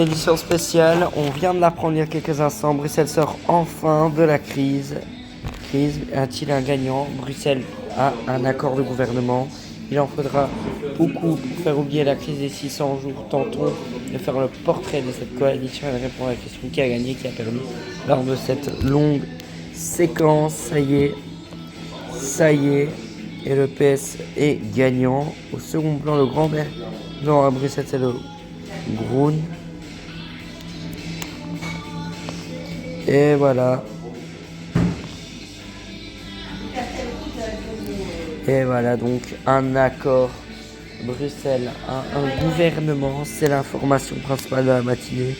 Édition spéciale, on vient de l'apprendre il y a quelques instants, Bruxelles sort enfin de la crise. A-t-il un gagnant? Bruxelles a un accord de gouvernement. Il en faudra beaucoup pour faire oublier la crise des 600 jours. Tentons de faire le portrait de cette coalition et de répondre à la question qui a gagné, qui a permis lors de cette longue séquence. Ça y est, et le PS est gagnant. Au second plan, le grand vert à Bruxelles, c'est le Groen. Et voilà. Et voilà donc un accord. Bruxelles a un gouvernement. C'est l'information principale de la matinée.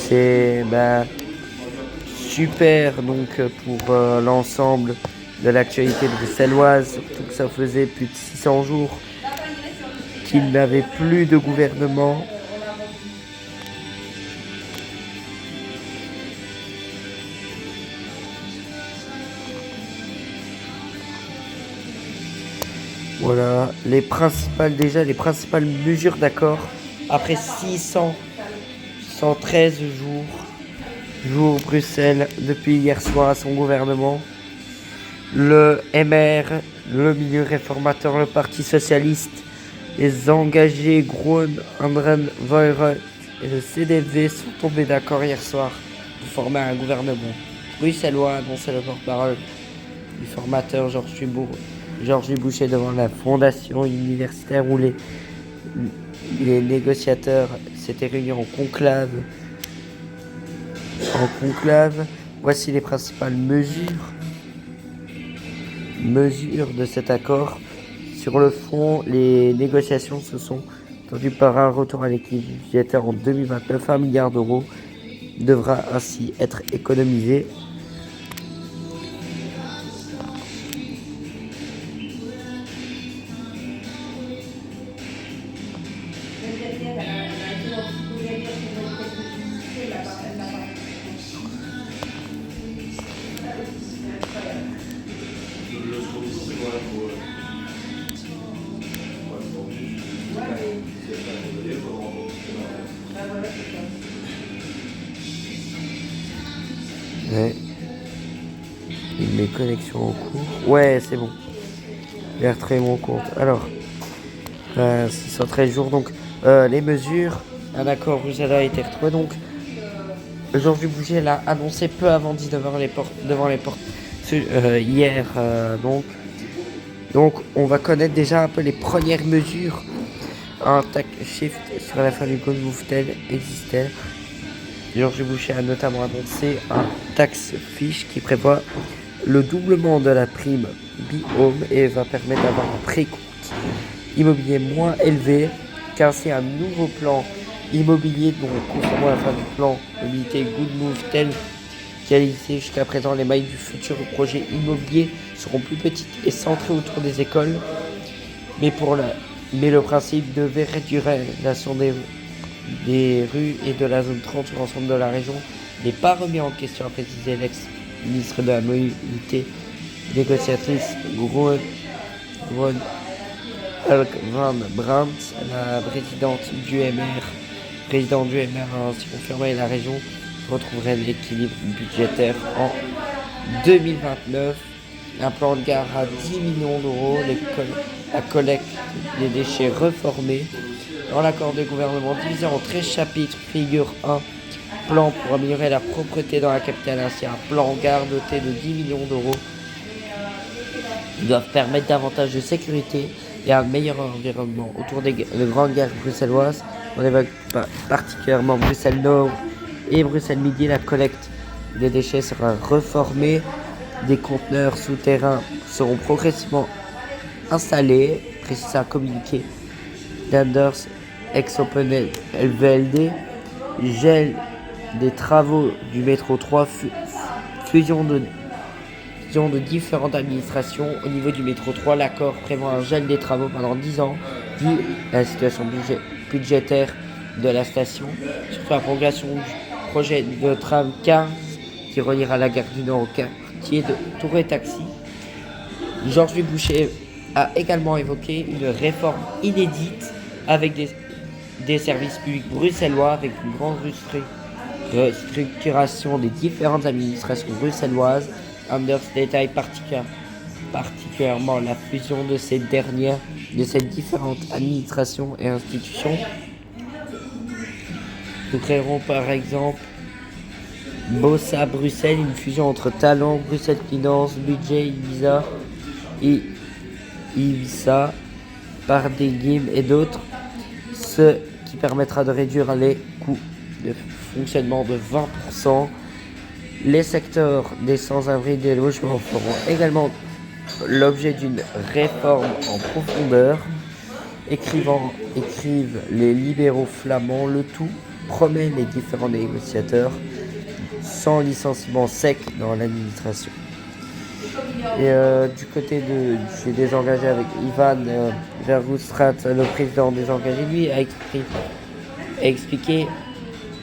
C'est super donc pour l'ensemble de l'actualité bruxelloise. Surtout que ça faisait plus de 600 jours qu'il n'avait plus de gouvernement. Voilà, les principales mesures d'accord. Après 113 jours, Bruxelles, depuis hier soir à son gouvernement. Le MR, le milieu réformateur, le Parti Socialiste, les engagés Groen, Andren Voyre et le CDV sont tombés d'accord hier soir pour former un gouvernement bruxellois, annoncé le porte-parole du formateur Georges Boucher devant la fondation universitaire où les négociateurs s'étaient réunis en conclave. Voici les principales mesures de cet accord. Sur le fond, les négociations se sont tendues par un retour à l'équilibre budgétaire en 2029. 1 milliard d'euros devra ainsi être économisé. Ouais. Mes connexions en cours. Ouais, c'est bon. J'ai retrouvé mon compte. Alors, 613 jours. Donc, les mesures. Un accord Bruxelles a été retrouvé. Donc, Georges Boucher l'a annoncé peu avant 19h devant les portes hier. Donc, on va connaître déjà un peu les premières mesures. Un tax shift sur la fin du code Mouffetel existait. Georges Boucher a notamment annoncé un tax fiche qui prévoit le doublement de la prime Bi-Home et va permettre d'avoir un précompte immobilier moins élevé, qu'ainsi un nouveau plan immobilier dont, contrairement à la fin du plan mobilité Good Move tel qui a laissé jusqu'à présent, les mailles du futur projet immobilier seront plus petites et centrées autour des écoles, mais le principe de vérification des rues et de la zone 30 sur l'ensemble de la région n'est pas remis en question, a précisé l'ex-ministre de la mobilité négociatrice Groen Van Brandt. La présidente du MR a ainsi confirmé la région retrouverait l'équilibre budgétaire en 2029. Un plan de gare à 10 millions d'euros, la collecte des déchets reformés. Dans l'accord de gouvernement divisé en 13 chapitres, figure 1, plan pour améliorer la propreté dans la capitale, ainsi un plan gare doté de 10 millions d'euros. Ils doivent permettre davantage de sécurité et un meilleur environnement autour des grandes gares bruxelloises. On évoque particulièrement Bruxelles Nord et Bruxelles Midi. La collecte des déchets sera réformée. Des conteneurs souterrains seront progressivement installés, précise un communiqué d'Anders ex-Open LVLD. Gel des travaux du métro 3, fusion de différentes administrations. Au niveau du métro 3, l'accord prévoit un gel des travaux pendant 10 ans, vu la situation budgétaire de la station. Surtout la progression du projet de tram 15 qui reliera la gare du Nord au quartier de Touré Taxi. Georges Boucher a également évoqué une réforme inédite avec des services publics bruxellois, avec une grande restructuration des différentes administrations bruxelloises. Anders détaille particulièrement la fusion de ces différentes administrations et institutions. Nous créerons par exemple Bossa Bruxelles, une fusion entre Talent, Bruxelles Finance, Budget, Ibiza, par des games et d'autres, ce qui permettra de réduire les coûts de fonctionnement de 20%. Les secteurs des sans-abri et des logements feront également l'objet d'une réforme en profondeur. Écrivent les libéraux flamands. Le tout promet les différents négociateurs sans licenciement sec dans l'administration. Et du côté j'ai désengagé avec Ivan Verhoestrat, le président désengagé, lui a expliqué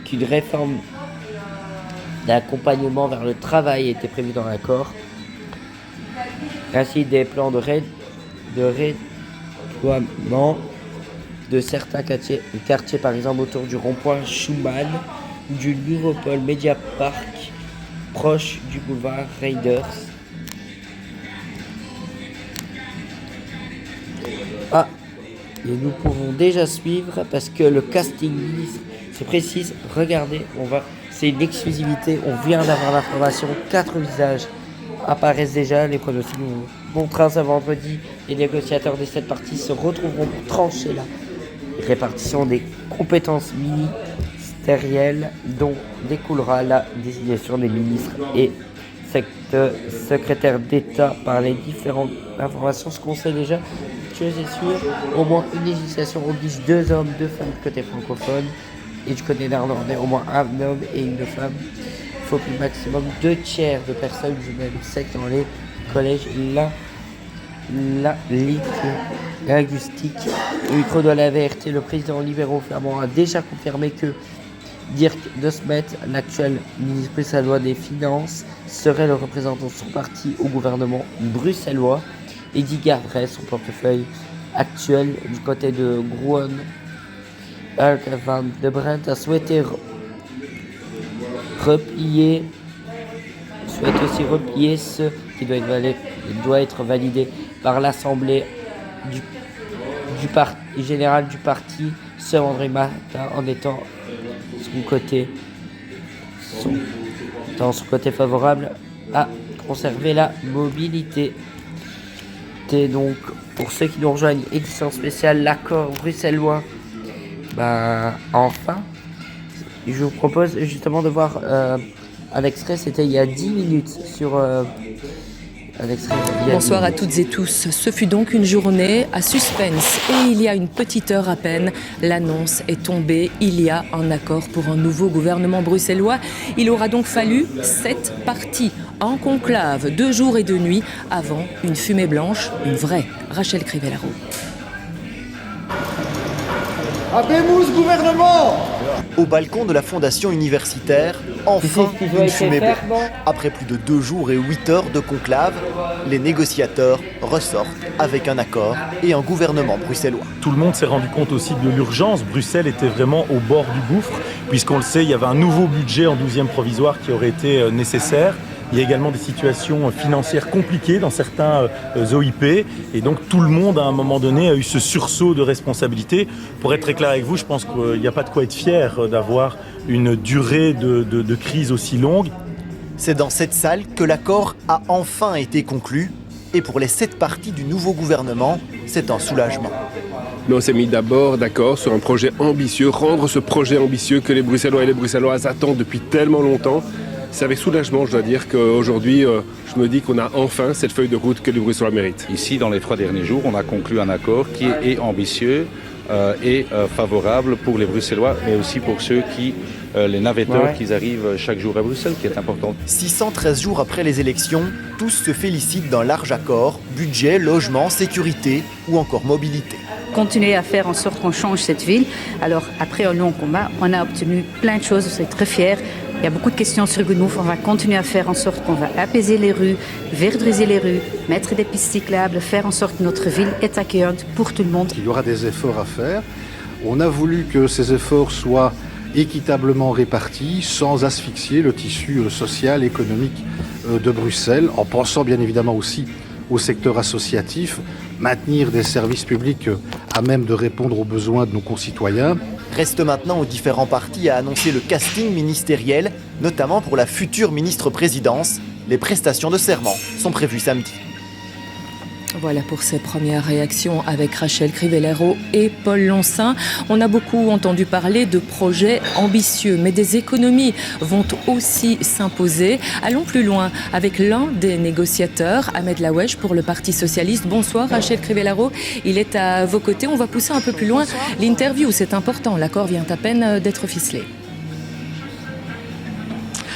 qu'une réforme d'accompagnement vers le travail était prévue dans l'accord. Ainsi, des plans de redéploiement de certains quartiers, par exemple autour du rond-point Schumann, du nouveau pôle Media Park, proche du boulevard Raiders. Et nous pouvons déjà suivre parce que le casting se précise. Regardez, c'est une exclusivité. On vient d'avoir l'information. 4 visages apparaissent déjà. Les pronostics nous montrent ce vendredi. Les négociateurs des 7 parties se retrouveront pour trancher la répartition des compétences ministérielles dont découlera la désignation des ministres et secrétaires d'État par les différentes informations. Ce qu'on sait déjà, c'est sûr, au moins une législation oblige 2 hommes, 2 femmes du côté francophone, et du côté néerlandais, au moins un homme et une femme. Il faut plus maximum 2 tiers de personnes du même sexe dans les collèges linguistiques. Au micro de la VRT, le président libéraux flamand a déjà confirmé que Dirk De Smet, l'actuel ministre bruxellois des Finances, serait le représentant de son parti au gouvernement bruxellois. Et Guy Gavret, son portefeuille actuel du côté de Groen, Van de Brent a souhaité replier ce qui doit être validé par l'Assemblée générale du parti ce vendredi matin, en étant dans son côté favorable à conserver la mobilité. Donc, pour ceux qui nous rejoignent, édition spéciale, l'accord bruxellois. Enfin, je vous propose justement de voir un extrait, c'était il y a 10 minutes sur un extrait. Bonsoir à toutes et tous. Ce fut donc une journée à suspense et il y a une petite heure à peine, l'annonce est tombée. Il y a un accord pour un nouveau gouvernement bruxellois. Il aura donc fallu 7 partis en conclave, 2 jours et 2 nuits avant une fumée blanche, une vraie. Rachel Crivellaro. Habemos gouvernement! Au balcon de la fondation universitaire, enfin une fumée blanche. Après plus de 2 jours et 8 heures de conclave, les négociateurs ressortent avec un accord et un gouvernement bruxellois. Tout le monde s'est rendu compte aussi de l'urgence. Bruxelles était vraiment au bord du gouffre, puisqu'on le sait, il y avait un nouveau budget en 12e provisoire qui aurait été nécessaire. Il y a également des situations financières compliquées dans certains OIP. Et donc tout le monde, à un moment donné, a eu ce sursaut de responsabilité. Pour être très clair avec vous, je pense qu'il n'y a pas de quoi être fier d'avoir une durée de crise aussi longue. C'est dans cette salle que l'accord a enfin été conclu. Et pour les 7 parties du nouveau gouvernement, c'est un soulagement. Mais on s'est mis d'abord d'accord sur un projet ambitieux, rendre ce projet ambitieux que les Bruxellois et les Bruxelloises attendent depuis tellement longtemps. C'est avec soulagement, je dois dire, qu'aujourd'hui, je me dis qu'on a enfin cette feuille de route que les Bruxellois méritent. Ici, dans les 3 derniers jours, on a conclu un accord qui est ambitieux et favorable pour les Bruxellois, mais aussi pour ceux les navetteurs qui arrivent chaque jour à Bruxelles, qui est important. 613 jours après les élections, tous se félicitent d'un large accord, budget, logement, sécurité ou encore mobilité. Continuer à faire en sorte qu'on change cette ville. Alors, après un long combat, on a obtenu plein de choses, on est très fiers. Il y a beaucoup de questions sur Gunouf. On va continuer à faire en sorte qu'on va apaiser les rues, verduriser les rues, mettre des pistes cyclables, faire en sorte que notre ville est accueillante pour tout le monde. Il y aura des efforts à faire On a voulu que ces efforts soient équitablement répartis, sans asphyxier le tissu social, économique de Bruxelles, en pensant bien évidemment aussi au secteur associatif, maintenir des services publics à même de répondre aux besoins de nos concitoyens. Reste maintenant aux différents partis à annoncer le casting ministériel, notamment pour la future ministre-présidence. Les prestations de serment sont prévues samedi. Voilà pour ces premières réactions avec Rachel Crivellaro et Paul Lonsin. On a beaucoup entendu parler de projets ambitieux, mais des économies vont aussi s'imposer. Allons plus loin avec l'un des négociateurs, Ahmed Laoueche pour le Parti Socialiste. Bonsoir Rachel Crivellaro, il est à vos côtés. On va pousser un peu plus loin l'interview, c'est important. L'accord vient à peine d'être ficelé.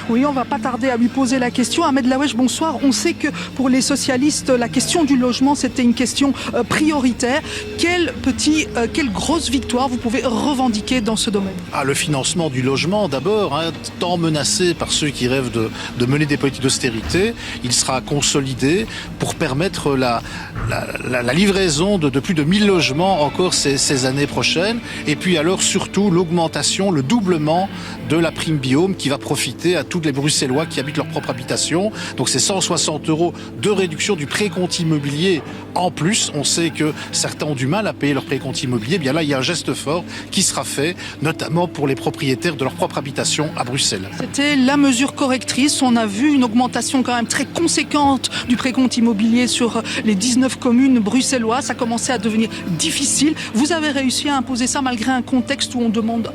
Oui, on ne va pas tarder à lui poser la question. Ahmed Laoueche, bonsoir. On sait que pour les socialistes, la question du logement, c'était une question prioritaire. Quelle grosse victoire vous pouvez revendiquer dans ce domaine ? Le financement du logement, d'abord, tant menacé par ceux qui rêvent de mener des politiques d'austérité, il sera consolidé pour permettre la livraison de plus de 1000 logements encore ces années prochaines. Et puis alors surtout l'augmentation, le doublement de la prime Biome qui va profiter à tous les Bruxellois qui habitent leur propre habitation. Donc c'est 160 € de réduction du précompte immobilier. En plus, on sait que certains ont du mal à payer leur précompte immobilier. Bien là, il y a un geste fort qui sera fait, notamment pour les propriétaires de leur propre habitation à Bruxelles. C'était la mesure correctrice. On a vu une augmentation quand même très conséquente du précompte immobilier sur les 19 communes bruxelloises. Ça commençait à devenir difficile. Vous avez réussi à imposer ça malgré un contexte où on demande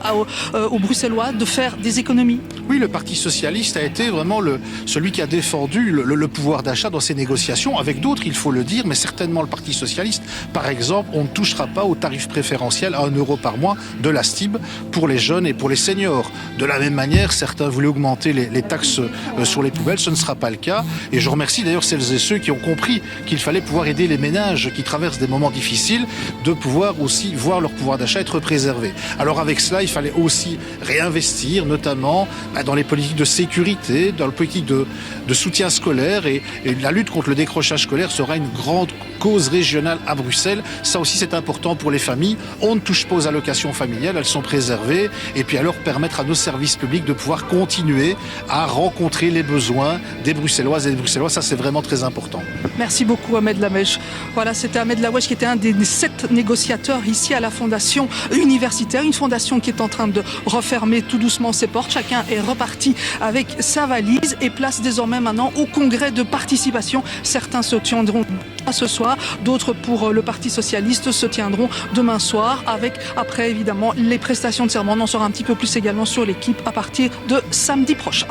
aux Bruxellois de faire des économies. Oui, le Parti socialiste a été vraiment celui qui a défendu le pouvoir d'achat dans ces négociations, avec d'autres, il faut le dire, mais certainement le Parti socialiste. Par exemple, on ne touchera pas au tarif préférentiel à 1 € par mois de la STIB pour les jeunes et pour les seniors. De la même manière, certains voulaient augmenter les taxes sur les poubelles, ce ne sera pas le cas. Et je remercie d'ailleurs celles et ceux qui ont compris qu'il fallait pouvoir aider les ménages qui traversent des moments difficiles, de pouvoir aussi voir leur pouvoir d'achat être préservé. Alors avec cela, il fallait aussi réinvestir, notamment dans les politiques de sécurité, dans les politiques de soutien scolaire, et la lutte contre le décrochage scolaire sera une grande cause régionale à Bruxelles. Ça aussi, c'est important pour les familles. On ne touche pas aux allocations familiales, elles sont préservées. Et puis alors permettre à nos services publics de pouvoir continuer à rencontrer les besoins des Bruxelloises et des Bruxellois. Ça, c'est vraiment très important. Merci beaucoup, Ahmed Laoueche. Voilà, c'était Ahmed Laoueche qui était un des 7 négociateurs ici à la Fondation universitaire. Une fondation qui est en train de refermer tout doucement ses portes. Chacun est reparti avec sa valise et place désormais maintenant au congrès de participation. Certains se tiendront ce soir, d'autres pour le Parti Socialiste se tiendront demain soir avec, après évidemment, les prestations de serment. On en saura un petit peu plus également sur l'équipe à partir de samedi prochain.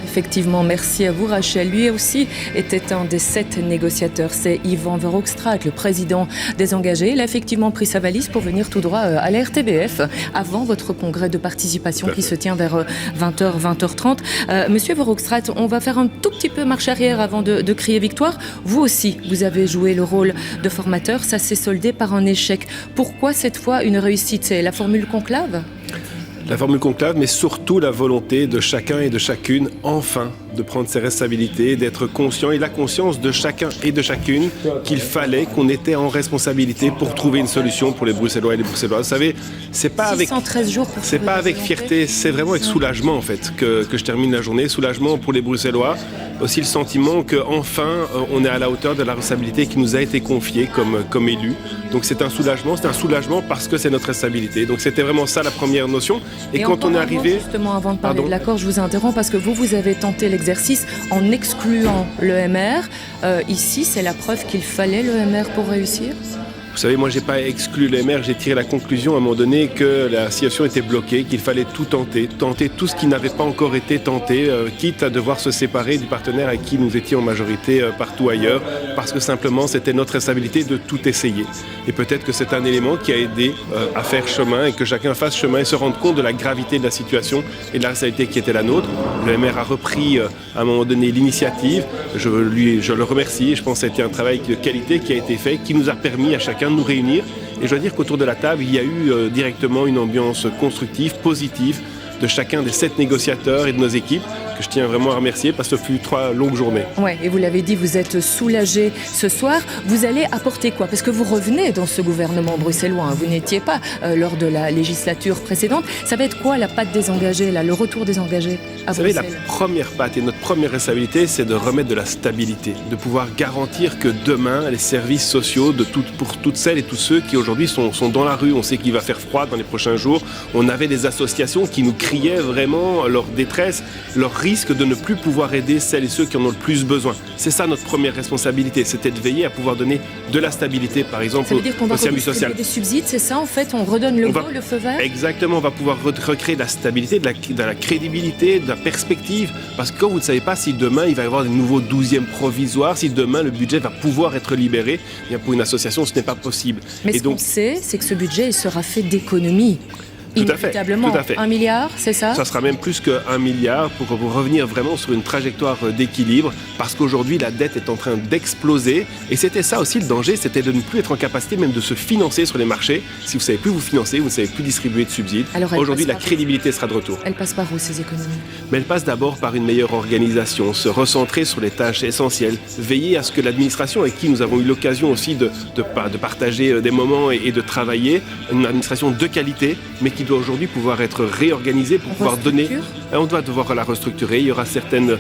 Effectivement, merci à vous Rachel. Lui aussi était un des 7 négociateurs. C'est Yvan Verhofstadt, le président des engagés. Il a effectivement pris sa valise pour venir tout droit à la RTBF avant votre congrès de participation qui se tient vers 20h, 20h30. Monsieur Verhofstadt, on va faire un tout petit peu marche arrière avant de crier victoire. Vous aussi, vous avez joué le rôle de formateur. Ça s'est soldé par un échec. Pourquoi cette fois une réussite ? C'est la formule conclave ? La formule conclave, mais surtout la volonté de chacun et de chacune, enfin, de prendre ses responsabilités, d'être conscient et la conscience de chacun et de chacune qu'il fallait qu'on était en responsabilité pour trouver une solution pour les Bruxellois et les Bruxelloises. Vous savez, c'est pas avec 613 jours pour c'est pas avec fierté, c'est vraiment avec soulagement en fait que je termine la journée. Soulagement pour les Bruxellois, aussi le sentiment qu'enfin on est à la hauteur de la responsabilité qui nous a été confiée comme élus. Donc c'est un soulagement parce que c'est notre responsabilité. Donc c'était vraiment ça la première notion. Et quand on est arrivé... Justement, avant de parler de l'accord, je vous interromps parce que vous avez tenté l'exercice en excluant l'EMR. Ici, c'est la preuve qu'il fallait l'EMR pour réussir ? Vous savez, moi, j'ai pas exclu l'EMR, j'ai tiré la conclusion à un moment donné que la situation était bloquée, qu'il fallait tout tenter tout ce qui n'avait pas encore été tenté, quitte à devoir se séparer du partenaire avec qui nous étions en majorité partout ailleurs, parce que simplement, c'était notre responsabilité de tout essayer. Et peut-être que c'est un élément qui a aidé à faire chemin et que chacun fasse chemin et se rende compte de la gravité de la situation et de la responsabilité qui était la nôtre. L'EMR a repris à un moment donné l'initiative, je le remercie, et je pense que c'était un travail de qualité qui a été fait, qui nous a permis à chacun de nous réunir. Et je dois dire qu'autour de la table, il y a eu directement une ambiance constructive, positive, de chacun des 7 négociateurs et de nos équipes, que je tiens vraiment à remercier parce que ce fut 3 longues journées. Ouais, et vous l'avez dit, vous êtes soulagé ce soir. Vous allez apporter quoi? Parce que vous revenez dans ce gouvernement bruxellois, hein. Vous n'étiez pas lors de la législature précédente. Ça va être quoi la patte des engagés, là, le retour des engagés à Bruxelles? Vous savez, la première patte et notre première responsabilité, c'est de remettre de la stabilité, de pouvoir garantir que demain, les services sociaux pour toutes celles et tous ceux qui aujourd'hui sont dans la rue, on sait qu'il va faire froid dans les prochains jours, on avait des associations qui nous criaient vraiment leur détresse, leur risque de ne plus pouvoir aider celles et ceux qui en ont le plus besoin. C'est ça notre première responsabilité, c'était de veiller à pouvoir donner de la stabilité, par exemple, au service social. Des subsides, c'est ça en fait, on redonne le feu vert? Exactement, on va pouvoir recréer de la stabilité, de la crédibilité, de la perspective, parce que vous ne savez pas si demain il va y avoir des nouveaux 12e provisoires, si demain le budget va pouvoir être libéré. Eh bien, pour une association, ce n'est pas possible. Mais ce qu'on sait, c'est que ce budget il sera fait d'économies. Tout à fait. 1 milliard, c'est ça? Ça sera même plus que 1 milliard pour revenir vraiment sur une trajectoire d'équilibre, parce qu'aujourd'hui la dette est en train d'exploser et c'était ça aussi le danger, c'était de ne plus être en capacité même de se financer sur les marchés. Si vous ne savez plus vous financer, vous ne savez plus distribuer de subsides. Aujourd'hui la crédibilité sera de retour. Elle passe par où ces économies? Mais elle passe d'abord par une meilleure organisation, se recentrer sur les tâches essentielles, veiller à ce que l'administration avec qui nous avons eu l'occasion aussi de partager des moments et de travailler, une administration de qualité, mais qui doit aujourd'hui pouvoir être réorganisée pour pouvoir donner. On doit devoir la restructurer. Il y aura certaines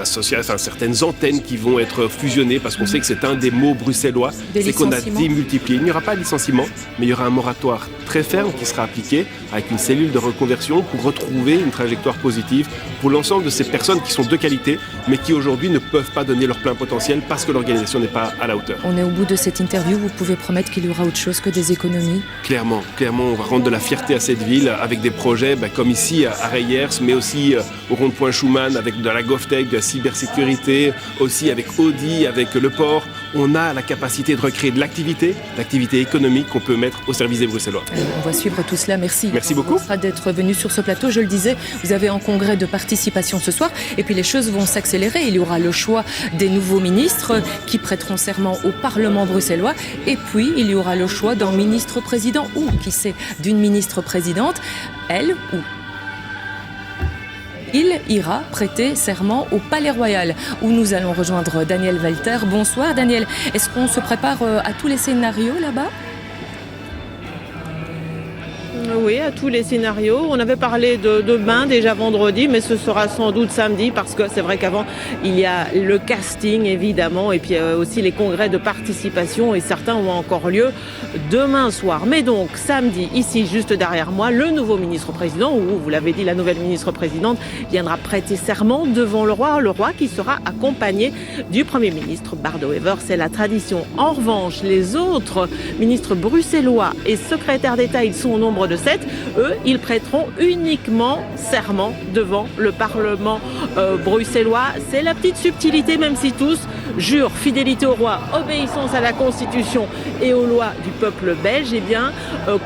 associations, certaines antennes qui vont être fusionnées parce qu'on sait que c'est un des mots bruxellois, c'est qu'on a démultiplié. Il n'y aura pas de licenciement, mais il y aura un moratoire très ferme qui sera appliqué avec une cellule de reconversion pour retrouver une trajectoire positive pour l'ensemble de ces personnes qui sont de qualité, mais qui aujourd'hui ne peuvent pas donner leur plein potentiel parce que l'organisation n'est pas à la hauteur. On est au bout de cette interview. Vous pouvez promettre qu'il y aura autre chose que des économies? Clairement, on va rendre de la fierté à cette ville avec des projets comme ici à Reyers, mais aussi au rond-point Schumann avec de la GovTech, de la cybersécurité, aussi avec Audi, avec le port. On a la capacité de recréer de l'activité économique qu'on peut mettre au service des Bruxellois. On va suivre tout cela. Merci. Merci beaucoup. D'être venu sur ce plateau. Je le disais, vous avez un congrès de participation ce soir et puis les choses vont s'accélérer. Il y aura le choix des nouveaux ministres qui prêteront serment au Parlement bruxellois et puis il y aura le choix d'un ministre-président ou, qui sait, d'une ministre-présidente, elle ou il ira prêter serment au Palais Royal, où nous allons rejoindre Daniel Welter. Bonsoir Daniel. Est-ce qu'on se prépare à tous les scénarios là-bas ? Oui, à tous les scénarios. On avait parlé de demain, déjà vendredi, mais ce sera sans doute samedi, parce que c'est vrai qu'avant, il y a le casting, évidemment, et puis aussi les congrès de participation, et certains ont encore lieu demain soir. Mais donc, samedi, ici, juste derrière moi, le nouveau ministre-président, ou vous l'avez dit, la nouvelle ministre-présidente, viendra prêter serment devant le roi qui sera accompagné du Premier ministre Bart De Wever. C'est la tradition. En revanche, les autres ministres bruxellois et secrétaires d'État, ils sont au nombre de 7, eux, ils prêteront uniquement serment devant le Parlement bruxellois. C'est la petite subtilité, même si tous jurent fidélité au roi, obéissance à la Constitution et aux lois du peuple belge. Eh bien,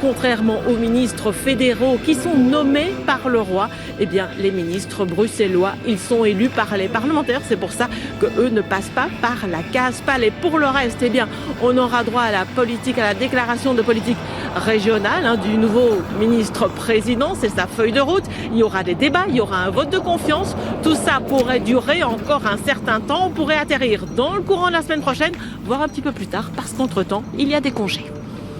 contrairement aux ministres fédéraux qui sont nommés par le roi, eh bien, les ministres bruxellois, ils sont élus par les parlementaires. C'est pour ça qu'eux ne passent pas par la case palais. Pour le reste, eh bien, on aura droit à la politique, à la déclaration de politique régionale du nouveau ministre-président. C'est sa feuille de route. Il y aura des débats, il y aura un vote de confiance. Tout ça pourrait durer encore un certain temps. On pourrait atterrir dans le courant de la semaine prochaine, voire un petit peu plus tard, parce qu'entre-temps, il y a des congés.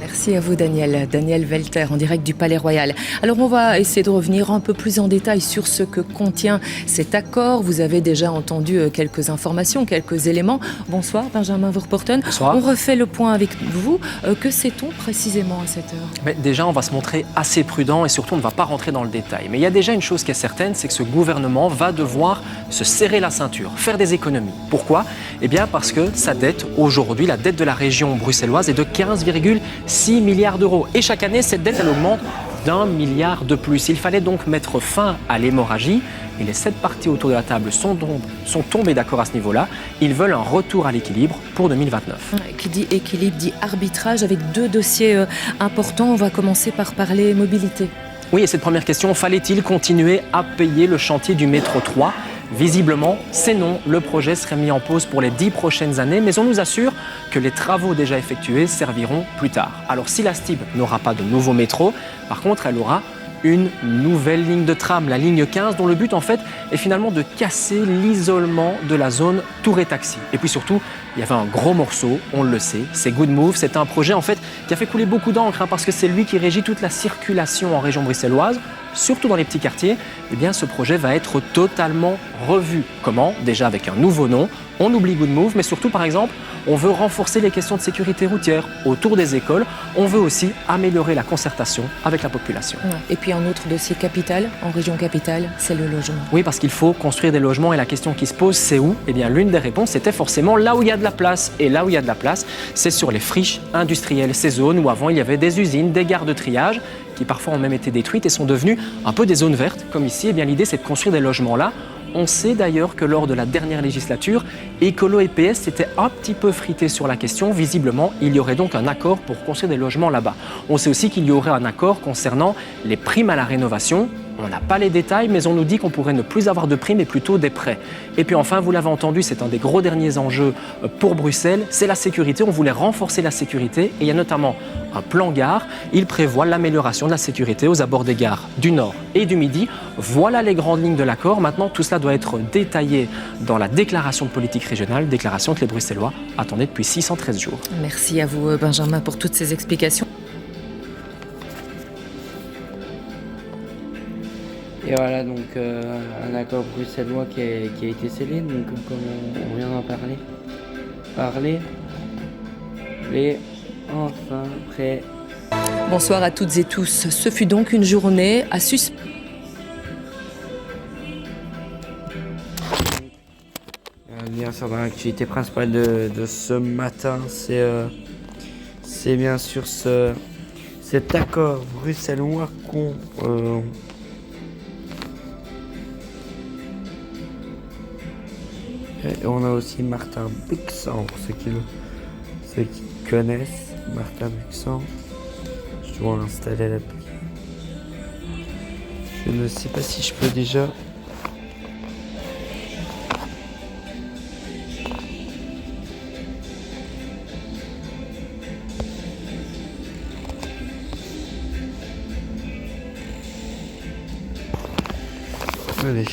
Merci à vous Daniel. Daniel Welter en direct du Palais Royal. Alors on va essayer de revenir un peu plus en détail sur ce que contient cet accord. Vous avez déjà entendu quelques informations, quelques éléments. Bonsoir Benjamin Verpoorten. Bonsoir. On refait le point avec vous. Que sait-on précisément à cette heure ? Mais déjà on va se montrer assez prudent et surtout on ne va pas rentrer dans le détail. Mais il y a déjà une chose qui est certaine, c'est que ce gouvernement va devoir se serrer la ceinture, faire des économies. Pourquoi ? Eh bien parce que sa dette, aujourd'hui, la dette de la région bruxelloise est de 15,6 milliards d'euros. Et chaque année, cette dette, elle augmente d'1 milliard de plus. Il fallait donc mettre fin à l'hémorragie. Et les 7 parties autour de la table sont tombées d'accord à ce niveau-là. Ils veulent un retour à l'équilibre pour 2029. Qui dit équilibre dit arbitrage avec 2 dossiers importants. On va commencer par parler mobilité. Oui, et cette première question, fallait-il continuer à payer le chantier du métro 3 ? Visiblement, c'est non. Le projet serait mis en pause pour les 10 prochaines années, mais on nous assure que les travaux déjà effectués serviront plus tard. Alors si la STIB n'aura pas de nouveau métro, par contre, elle aura une nouvelle ligne de tram, la ligne 15, dont le but en fait est finalement de casser l'isolement de la zone Touré-Taxi. Et puis surtout, il y avait un gros morceau, on le sait, c'est Good Move. C'est un projet en fait qui a fait couler beaucoup d'encre parce que c'est lui qui régit toute la circulation en région bruxelloise, surtout dans les petits quartiers. Eh bien, ce projet va être totalement revu. Comment? Déjà avec un nouveau nom. On oublie Good Move, mais surtout, par exemple, on veut renforcer les questions de sécurité routière autour des écoles. On veut aussi améliorer la concertation avec la population. Et puis un autre dossier capital, en région capitale, c'est le logement. Oui, parce qu'il faut construire des logements et la question qui se pose, c'est où? Eh bien, l'une des réponses, c'était forcément là où il y a de la place. Et là où il y a de la place, c'est sur les friches industrielles. Ces zones où avant il y avait des usines, des gares de triage, qui parfois ont même été détruites et sont devenues un peu des zones vertes, comme ici. Eh bien, l'idée, c'est de construire des logements là. On sait d'ailleurs que lors de la dernière législature, Écolo et PS s'étaient un petit peu frités sur la question. Visiblement, il y aurait donc un accord pour construire des logements là-bas. On sait aussi qu'il y aurait un accord concernant les primes à la rénovation. On n'a pas les détails, mais on nous dit qu'on pourrait ne plus avoir de primes, mais plutôt des prêts. Et puis enfin, vous l'avez entendu, c'est un des gros derniers enjeux pour Bruxelles, c'est la sécurité. On voulait renforcer la sécurité et il y a notamment un plan gare. Il prévoit l'amélioration de la sécurité aux abords des gares du Nord et du Midi. Voilà les grandes lignes de l'accord. Maintenant, tout cela doit être détaillé dans la déclaration de politique régionale, déclaration que les Bruxellois attendaient depuis 613 jours. Merci à vous, Benjamin, pour toutes ces explications. Et voilà donc un accord bruxellois qui a été scellé, donc comme on vient d'en parler, et enfin prêt. Bonsoir à toutes et tous. Ce fut donc une journée à suspendre. Bien sûr, dans l'actualité principale de ce matin, c'est bien sûr cet accord bruxellois et on a aussi Martin Buxan, pour ceux qui connaissent Martin Buxan. Je dois installer l'appli. Je ne sais pas si je peux déjà. Allez.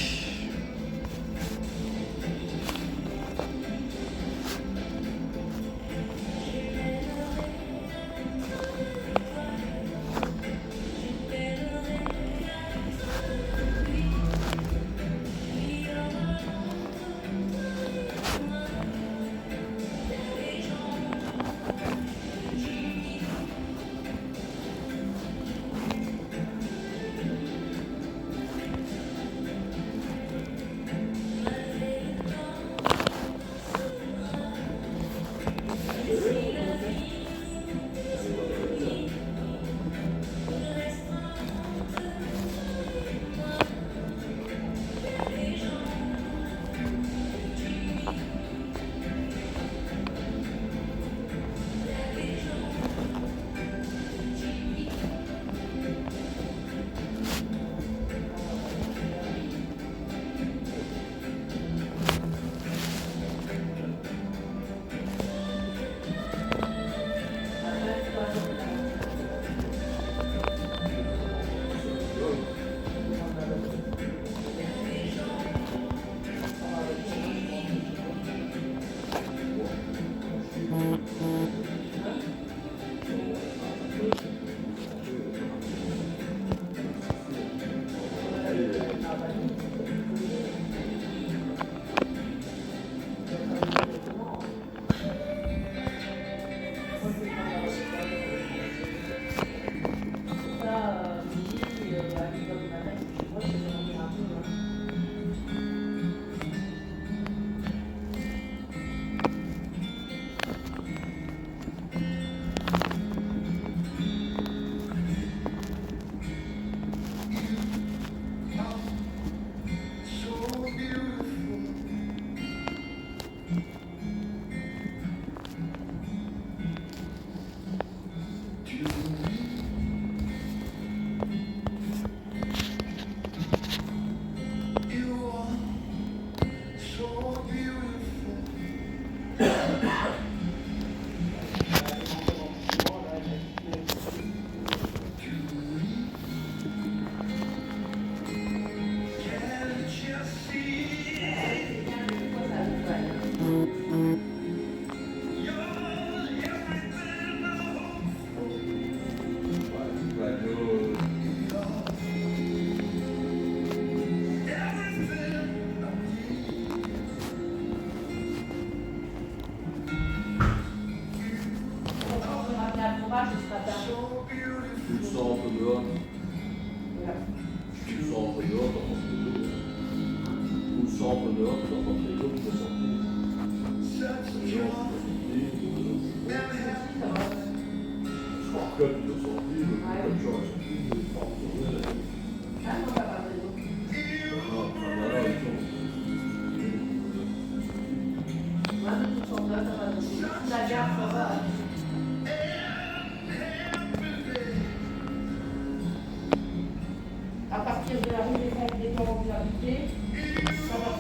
À partir de la rue des Torrents ça va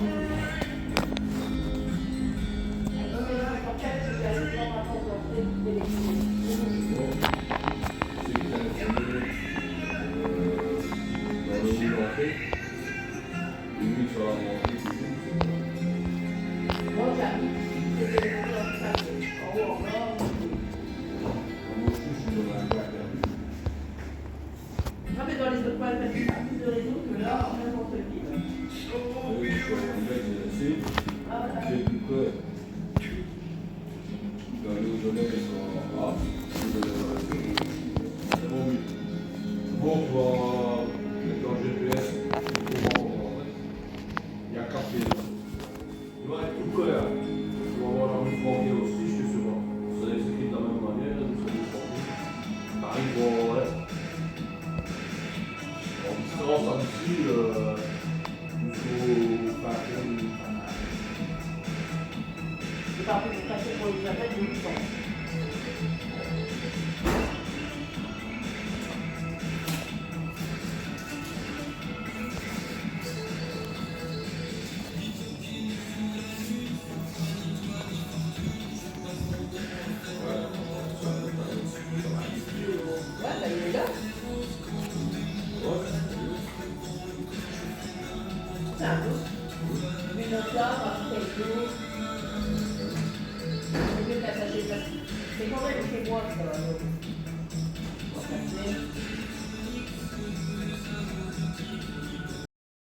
non, mais dans les autres points, parce qu'il y a plus de réseau que là, en n'importe qui. Bon, tu vas mettre dans le GPS, il y a 4 pieds. Tu vas être tout collé. Tu vas avoir la rue Franquet aussi, je te sais pas. Ça va s'écrire de la même manière, la rue Franquet. T'arrives au. Ouais. En distance, en ici, il faut faire une. C'est pas pour passer pour les appels de l'outan. C'est quand même chez moi, ça.